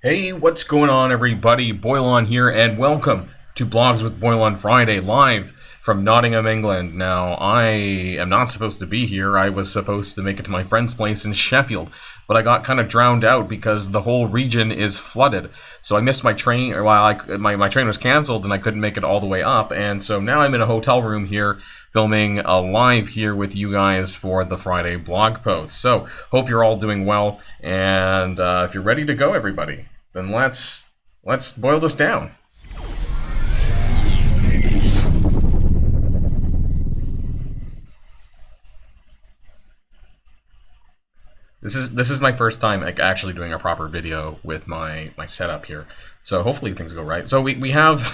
Hey, what's going on, everybody? Boilon here, and welcome to Blogs with Boilon Friday, live from Nottingham, England. Now, I am not supposed to be here. I was supposed to make it to my friend's place in Sheffield, but I got kind of drowned out because the whole region is flooded. So I missed my train, or my train was canceled, and I couldn't make it all the way up. And so now I'm in a hotel room here, filming live here with you guys for the Friday blog post. So hope you're all doing well, and if you're ready to go, everybody, then let's boil this down. This is my first time actually doing a proper video with my setup here, so hopefully things go right. So we have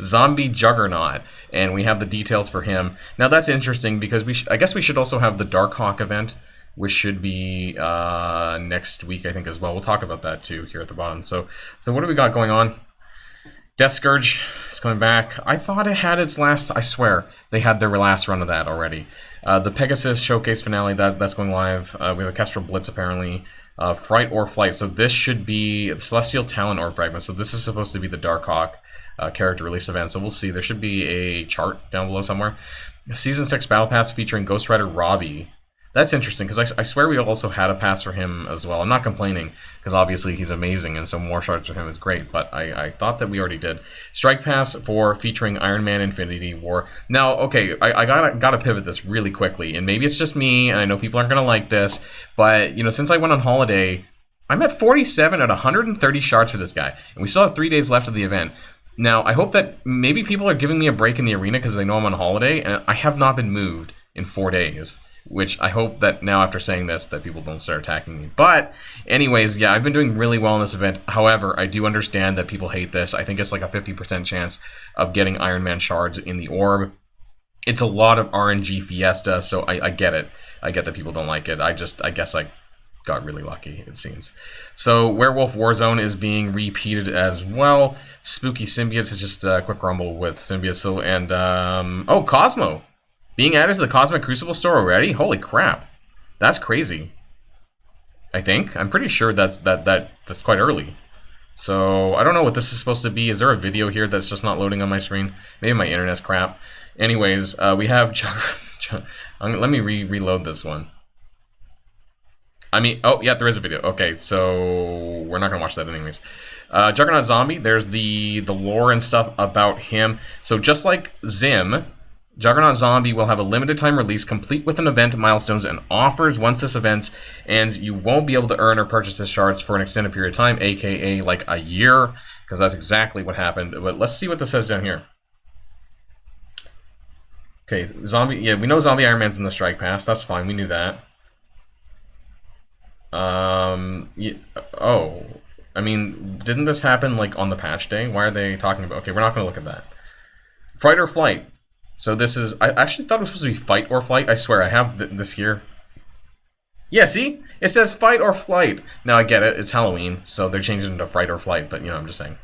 Zombie Juggernaut, and we have the details for him. Now that's interesting because I guess we should also have the Darkhawk event, which should be next week, I think, as well. We'll talk about that too here at the bottom. So what do we got going on? Death Scourge is coming back. I thought it had its last. I swear they had their last run of that already. The Pegasus showcase finale that's going live. We have a Kestrel Blitz apparently. Fright or Flight. So this should be the Celestial Talent or Fragment. So this is supposed to be the Darkhawk character release event. So we'll see. There should be a chart down below somewhere. Season 6 Battle Pass featuring Ghost Rider Robbie. That's interesting, because I swear we also had a pass for him as well. I'm not complaining, because obviously he's amazing, and so more shards for him is great, but I thought that we already did. Strike Pass for featuring Iron Man Infinity War. Now, okay, I gotta pivot this really quickly, and maybe it's just me, and I know people aren't gonna like this, but, you know, since I went on holiday, I'm at 47 at 130 shards for this guy, and we still have 3 days left of the event. Now, I hope that maybe people are giving me a break in the arena because they know I'm on holiday, and I have not been moved in 4 days. Which I hope that now, after saying this, that people don't start attacking me. But anyways, yeah, I've been doing really well in this event. However, I do understand that people hate this. I think it's like a 50% chance of getting Iron Man shards in the orb. It's a lot of RNG Fiesta, so I get it. I get that people don't like it. I guess I got really lucky, it seems. So Werewolf Warzone is being repeated as well. Spooky Symbiotes is just a quick rumble with Symbiotes. So, and oh, Cosmo being added to the Cosmic Crucible store already? Holy crap. That's crazy. I think. I'm pretty sure that's quite early. So, I don't know what this is supposed to be. Is there a video here that's just not loading on my screen? Maybe my internet's crap. Anyways, we have... let me reload this one. I mean... Oh, yeah, there is a video. Okay, so... We're not going to watch that anyways. Juggernaut Zombie. There's the lore and stuff about him. So, just like Zim... Juggernaut Zombie will have a limited time release complete with an event, milestones, and offers once this event ends. You won't be able to earn or purchase his shards for an extended period of time, aka like a year, because that's exactly what happened. But let's see what this says down here. Okay, Zombie, yeah, we know Zombie Iron Man's in the Strike Pass. That's fine, we knew that. Yeah, oh, I mean, didn't this happen like on the patch day? Why are they talking about? Okay, we're not going to look at that. Fright or Flight. So this is, I actually thought it was supposed to be Fight or Flight. I swear, I have this here. Yeah, see? It says Fight or Flight. Now, I get it. It's Halloween, so they're changing it to Fright or Flight, but, you know, I'm just saying.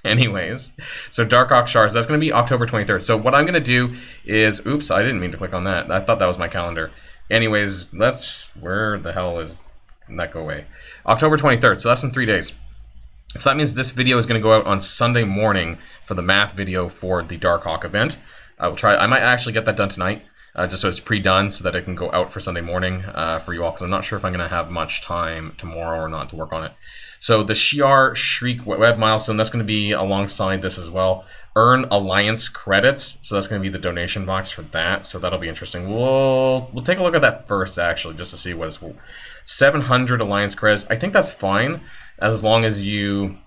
Anyways, so Darkhawk Shards, that's going to be October 23rd. So what I'm going to do is, oops, I didn't mean to click on that. I thought that was my calendar. Anyways, where the hell is that go away? October 23rd, so that's in 3 days. So that means this video is going to go out on Sunday morning for the math video for the Darkhawk event. I will try. I might actually get that done tonight, just so it's pre-done, so that it can go out for Sunday morning for you all, because I'm not sure if I'm going to have much time tomorrow or not to work on it. So the Shi'ar Shriek web milestone, that's going to be alongside this as well. Earn Alliance credits, so that's going to be the donation box for that. So that'll be interesting. We'll take a look at that first, actually, just to see what it's 700 Alliance credits. I think that's fine. As long as you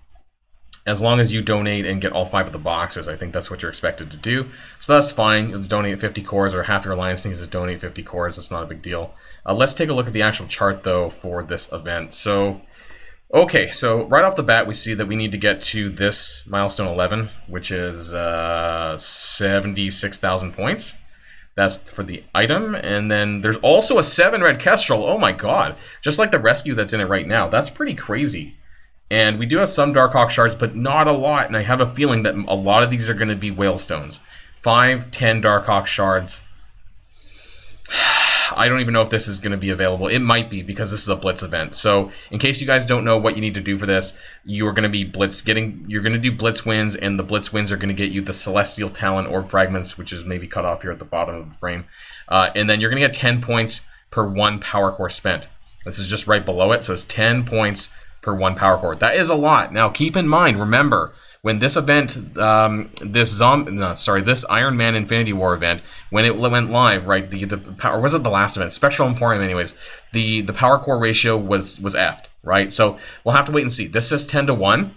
donate and get all 5 of the boxes, I think that's what you're expected to do. So that's fine. You'll donate 50 cores, or half your alliance needs to donate 50 cores. It's not a big deal. Let's take a look at the actual chart, though, for this event. So, okay, so right off the bat, we see that we need to get to this milestone 11, which is 76,000 points. That's for the item. And then there's also a 7 red Kestrel. Oh my god. Just like the rescue that's in it right now. That's pretty crazy. And we do have some Darkhawk shards, but not a lot. And I have a feeling that a lot of these are going to be Whalestones. 5, 10 Darkhawk shards. I don't even know if this is going to be available. It might be, because this is a blitz event. So in case you guys don't know what you need to do for this, you are going to be you're going to do blitz wins, and the blitz wins are going to get you the Celestial Talent Orb Fragments, which is maybe cut off here at the bottom of the frame. And then you're going to get 10 points per 1 power core spent. This is just right below it, so it's 10 points per 1 power core. That is a lot. Now keep in mind, remember, when this event, this Iron Man Infinity War event, when it went live, right, the power, was it the last event? Spectral Emporium, anyways, the power core ratio was effed, right? So we'll have to wait and see. This says 10-1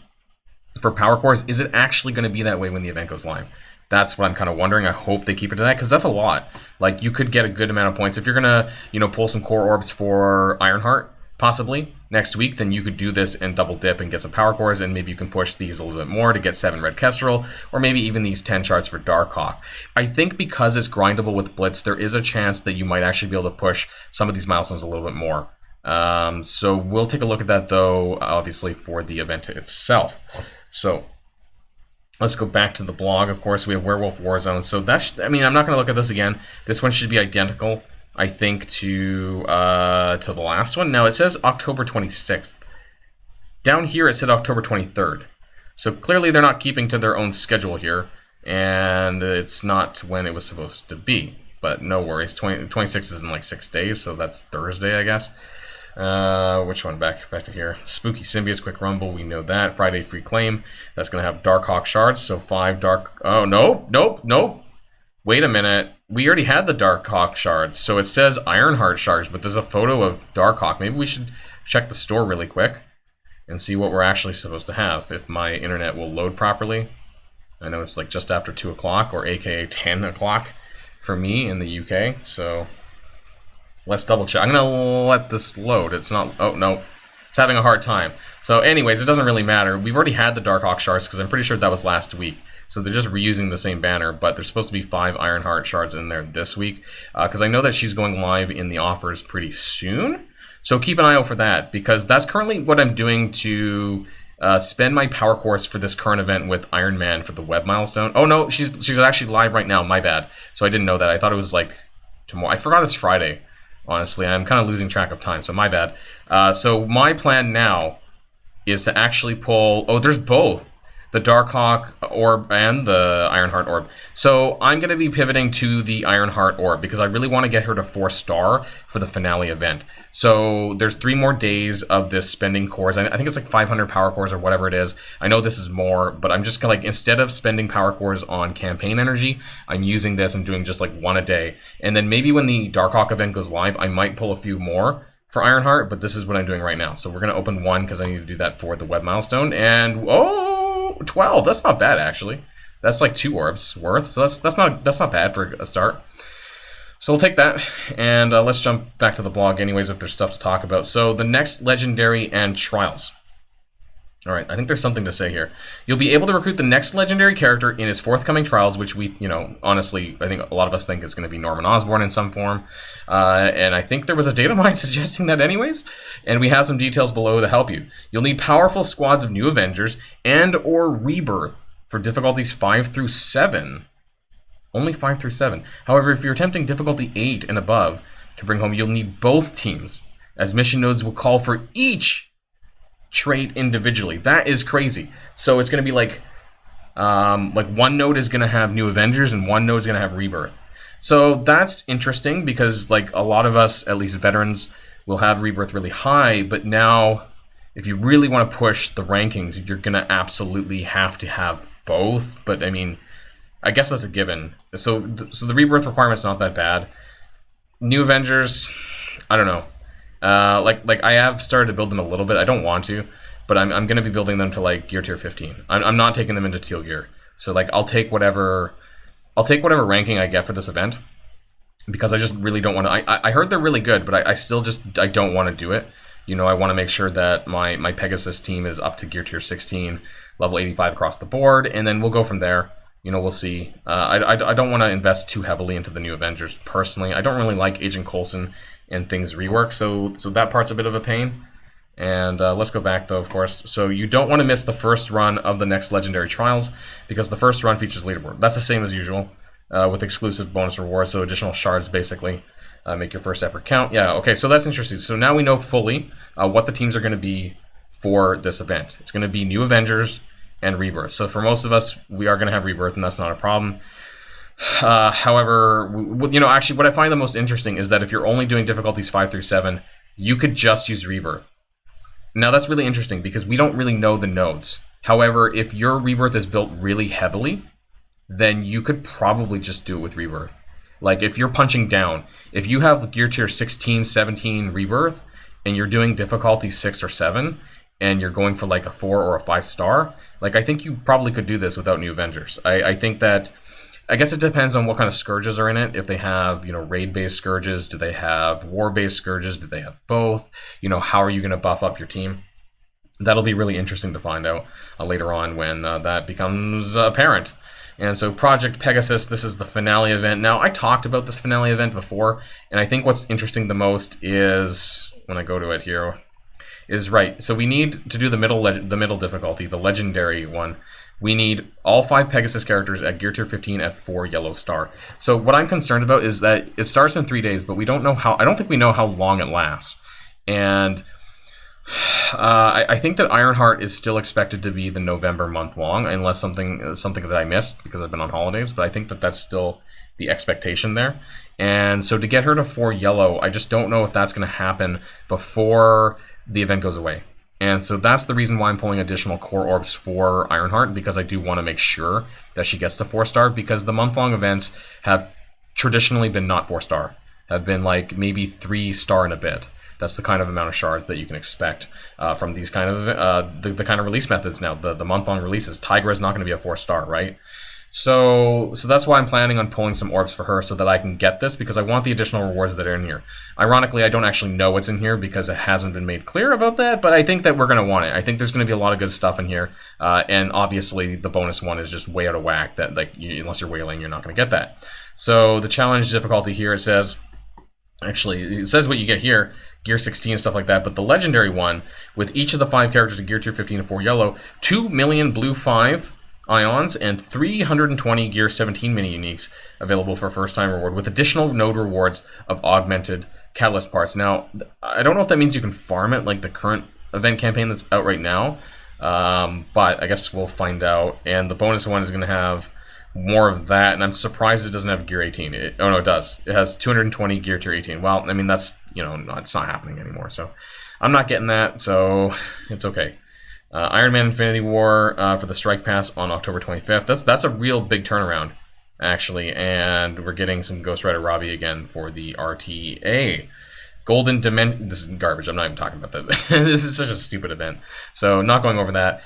for power cores. Is it actually going to be that way when the event goes live? That's what I'm kind of wondering. I hope they keep it to that, because that's a lot. Like, you could get a good amount of points if you're gonna, pull some core orbs for Ironheart, possibly next week. Then you could do this and double dip and get some power cores, and maybe you can push these a little bit more to get 7 red Kestrel, or maybe even these 10 shards for Darkhawk. I think because it's grindable with Blitz, there is a chance that you might actually be able to push some of these milestones a little bit more. So we'll take a look at that, though, obviously, for the event itself. So let's go back to the blog. Of course, we have Werewolf Warzone. So that's, I'm not going to look at this again. This one should be identical, I think, to the last one. Now, it says October 26th. Down here, it said October 23rd. So clearly, they're not keeping to their own schedule here, and it's not when it was supposed to be. But no worries. 26 is in like 6 days, so that's Thursday, I guess. Which one? Back to here. Spooky Symbiotes, Quick Rumble, we know that. Friday Free Claim, that's going to have Darkhawk shards, so 5 Dark... Oh, nope. Wait a minute. We already had the Darkhawk shards, so it says Ironheart shards, but there's a photo of Darkhawk. Maybe we should check the store really quick and see what we're actually supposed to have, if my internet will load properly. I know it's like just after 2 o'clock, or aka 10 o'clock for me in the UK, so... let's double check. I'm going to let this load. It's not... oh, no. It's having a hard time. So anyways, it doesn't really matter. We've already had the Darkhawk shards, because I'm pretty sure that was last week. So they're just reusing the same banner, but there's supposed to be 5 Ironheart shards in there this week, because I know that she's going live in the offers pretty soon. So keep an eye out for that, because that's currently what I'm doing to spend my power cores for this current event with Iron Man for the web milestone. Oh no, she's actually live right now. My bad. So I didn't know that. I thought it was like tomorrow. I forgot it's Friday. Honestly, I'm kind of losing track of time, so my bad. So my plan now is to actually pull... oh, there's both. The Darkhawk Orb and the Ironheart Orb. So I'm going to be pivoting to the Ironheart Orb, because I really want to get her to 4-star for the finale event. So there's 3 more days of this spending cores. I think it's like 500 power cores or whatever it is. I know this is more, but I'm just going to, like, instead of spending power cores on campaign energy, I'm using this and doing just like 1 a day. And then maybe when the Darkhawk event goes live, I might pull a few more for Ironheart, but this is what I'm doing right now. So we're going to open 1, because I need to do that for the web milestone. And, oh! 12. That's not bad, actually. That's like 2 orbs worth, so that's not bad for a start. So we'll take that, and let's jump back to the blog anyways, if there's stuff to talk about. So the next legendary and trials. All right, I think there's something to say here. You'll be able to recruit the next legendary character in his forthcoming trials, which we, honestly, I think a lot of us think is going to be Norman Osborn in some form. And I think there was a data mine suggesting that anyways. And we have some details below to help you. You'll need powerful squads of new Avengers and or Rebirth for difficulties 5 through 7. Only 5 through 7. However, if you're attempting difficulty 8 and above to bring home, you'll need both teams, as mission nodes will call for each trait individually. That is crazy. So it's going to be like 1 node is going to have new Avengers and 1 node is going to have Rebirth. So that's interesting, because like a lot of us, at least veterans, will have Rebirth really high, but now if you really want to push the rankings, you're going to absolutely have to have both. But I mean, I guess that's a given. So the Rebirth requirement's not that bad. New Avengers, I don't know. Like I have started to build them a little bit. I don't want to, but I'm going to be building them to like gear tier 15. I'm not taking them into teal gear. So like I'll take whatever ranking I get for this event, because I just really don't want to. I heard they're really good, but I still just don't want to do it. I want to make sure that my Pegasus team is up to gear tier 16, level 85 across the board, and then we'll go from there. We'll see. I don't want to invest too heavily into the new Avengers personally. I don't really like Agent Coulson and things rework, so that part's a bit of a pain. And let's go back, though, of course. So you don't want to miss the first run of the next Legendary Trials, because the first run features leaderboard. That's the same as usual, with exclusive bonus rewards, so additional shards, basically. Make your first effort count. Yeah, okay, so that's interesting. So now we know fully what the teams are going to be for this event. It's going to be New Avengers and Rebirth. So for most of us, we are going to have Rebirth, and that's not a problem. However, actually, what I find the most interesting is that if you're only doing difficulties 5 through 7, you could just use Rebirth. Now, that's really interesting because we don't really know the nodes. However, if your Rebirth is built really heavily, then you could probably just do it with Rebirth. Like, if you're punching down, if you have gear tier 16, 17 Rebirth, and you're doing difficulty 6 or 7, and you're going for like a 4 or a 5 star, like, I think you probably could do this without New Avengers. I think that, I guess it depends on what kind of scourges are in it. If they have, raid-based scourges, do they have war-based scourges, do they have both? How are you going to buff up your team? That'll be really interesting to find out later on when that becomes apparent. And so Project Pegasus, this is the finale event. Now, I talked about this finale event before, and I think what's interesting the most is, when I go to it here, is right. So we need to do the middle difficulty, the legendary one. We need all 5 Pegasus characters at gear tier 15 at 4 yellow star. So what I'm concerned about is that it starts in 3 days, but we don't know I don't think we know how long it lasts. And I think that Ironheart is still expected to be the November month long, unless something that I missed because I've been on holidays, but I think that that's still the expectation there. And so to get her to 4 yellow, I just don't know if that's going to happen before the event goes away. And so that's the reason why I'm pulling additional core orbs for Ironheart, because I do want to make sure that she gets to 4 star, because the month-long events have traditionally been not 4 star, have been like maybe 3 star and a bit. That's the kind of amount of shards that you can expect from these kind of the kind of release methods now. The month-long releases. Tigra is not going to be a 4 star, right? So that's why I'm planning on pulling some orbs for her so that I can get this, because I want the additional rewards that are in here. Ironically, I don't actually know what's in here because it hasn't been made clear about that, but I think that we're going to want it. I think there's going to be a lot of good stuff in here, and obviously the bonus one is just way out of whack. That unless you're whaling, you're not going to get that. So the challenge difficulty here, it says what you get here, gear 16 and stuff like that, but the legendary one, with each of the 5 characters at gear tier 15 and 4 yellow, 2 million blue 5 ions, and 320 gear 17 mini uniques available for first time reward, with additional node rewards of augmented catalyst parts. Now, I don't know if that means you can farm it like the current event campaign that's out right now, but I guess we'll find out. And the bonus one is going to have more of that, and I'm surprised it doesn't have gear 18. Oh no, it does. It has 220 gear tier 18. Well, I mean, that's, it's not happening anymore, so I'm not getting that, so it's okay. Iron Man Infinity War for the Strike Pass on October 25th. That's a real big turnaround, actually, and we're getting some Ghost Rider Robbie again for the RTA. Golden Dimension. This is garbage. I'm not even talking about that. This is such a stupid event. So not going over that.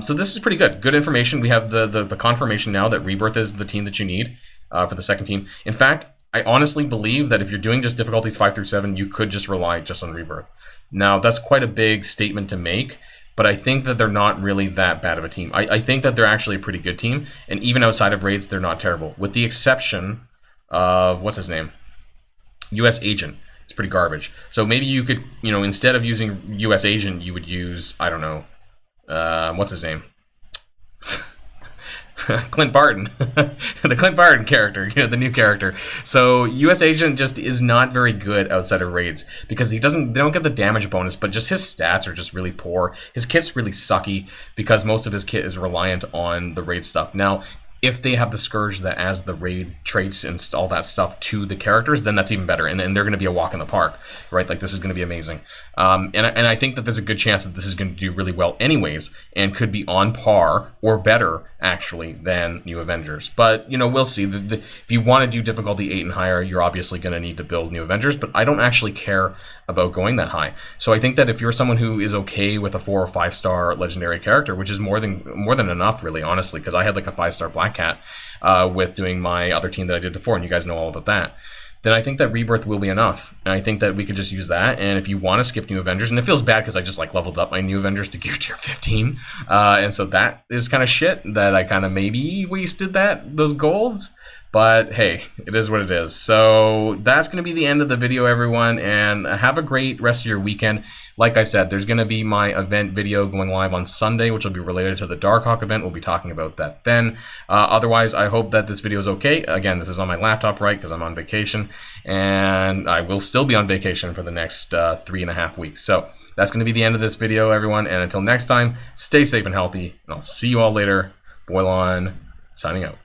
So this is pretty good. Good information. We have the confirmation now that Rebirth is the team that you need for the second team. In fact, I honestly believe that if you're doing just difficulties 5 through 7, you could just rely just on Rebirth. Now, that's quite a big statement to make, but I think that they're not really that bad of a team. I think that they're actually a pretty good team, and even outside of raids, they're not terrible. With the exception of, what's his name? US Agent. It's pretty garbage. So maybe you could, instead of using US Agent, you would use, I don't know, what's his name? Clint Barton. The Clint Barton character, the new character. So US Agent just is not very good outside of raids because they don't get the damage bonus, but just his stats are just really poor. His kit's really sucky because most of his kit is reliant on the raid stuff. Now, if they have the Scourge that adds the raid traits and all that stuff to the characters, then that's even better. And they're going to be a walk in the park, right? Like, this is going to be amazing. And I think that there's a good chance that this is going to do really well anyways, and could be on par or better, actually, than New Avengers. But, we'll see. If you want to do difficulty 8 and higher, you're obviously going to need to build New Avengers, but I don't actually care about going that high. So I think that if you're someone who is okay with a 4 or 5 star legendary character, which is more than enough, really, honestly, because I had like a 5 star Black Cat with doing my other team that I did before, and you guys know all about that, then I think that Rebirth will be enough. And I think that we could just use that. And if you want to skip New Avengers, and it feels bad because I just leveled up my New Avengers to gear tier 15. And so that is kind of shit that I kind of maybe wasted those golds. But hey, it is what it is. So that's going to be the end of the video, everyone, and have a great rest of your weekend. Like I said, there's going to be my event video going live on Sunday, which will be related to the Darkhawk event. We'll be talking about that then. Otherwise, I hope that this video is okay. Again, this is on my laptop, right, because I'm on vacation, and I will still be on vacation for the next 3.5 weeks. So that's going to be the end of this video, everyone, and until next time, stay safe and healthy, and I'll see you all later. Boilon, signing out.